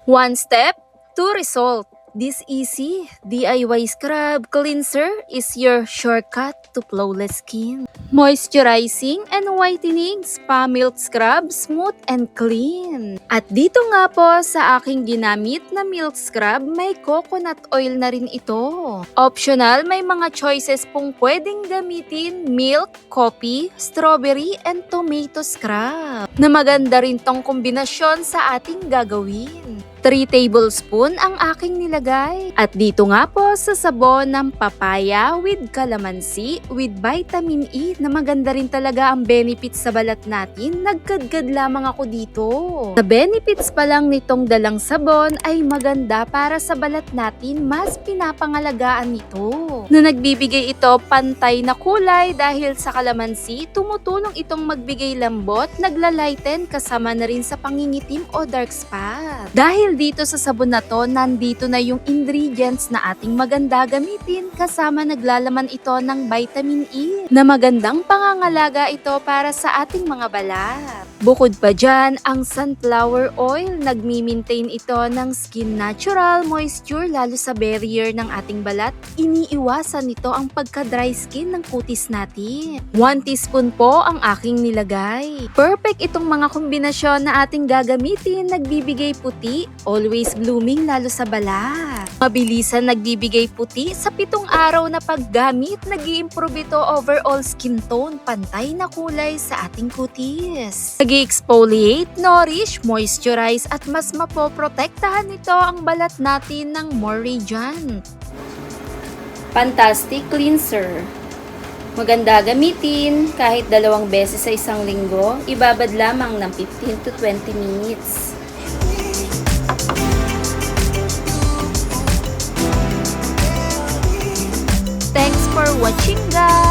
One step, two result. This easy DIY scrub cleanser is your shortcut to flawless skin. Moisturizing and whitening spa milk scrub, smooth and clean. At dito nga po sa aking ginamit na milk scrub, may coconut oil na rin ito. Optional, may mga choices pong pwedeng gamitin: milk, coffee, strawberry, and tomato scrub. Na maganda rin tong kombinasyon sa ating gagawin. 3 tablespoon ang aking nilagay. At dito nga po sa sabon ng papaya with calamansi with vitamin E na maganda rin talaga ang benefits sa balat natin. Nagkadkad lamang ako dito. Sa benefits pa lang nitong dalang sabon ay maganda para sa balat natin, mas pinapangalagaan nito. Na nagbibigay ito pantay na kulay dahil sa calamansi, tumutulong itong magbigay lambot, naglalighten kasama na rin sa pangingitim o dark spot. Dahil dito sa sabon na to, nandito na yung ingredients na ating maganda gamitin, kasama naglalaman ito ng vitamin E na magandang pangangalaga ito para sa ating mga balat. Bukod pa dyan, ang sunflower oil, nagmi-maintain ito ng skin natural moisture lalo sa barrier ng ating balat. Iniiwasan nito ang pagka-dry skin ng kutis natin. 1 teaspoon po ang aking nilagay. Perfect itong mga kombinasyon na ating gagamitin, nagbibigay puti, always blooming lalo sa balat. Mabilisan nagbibigay puti, sa 7 araw na paggamit, nag-i-improve ito overall skin tone, pantay na kulay sa ating kutis. Nag-i-exfoliate, nourish, moisturize at mas mapoprotektahan nito ang balat natin ng more region. Fantastic cleanser. Maganda gamitin kahit 2 beses sa isang linggo, ibabad lamang ng 15 to 20 minutes. Thanks for watching, guys!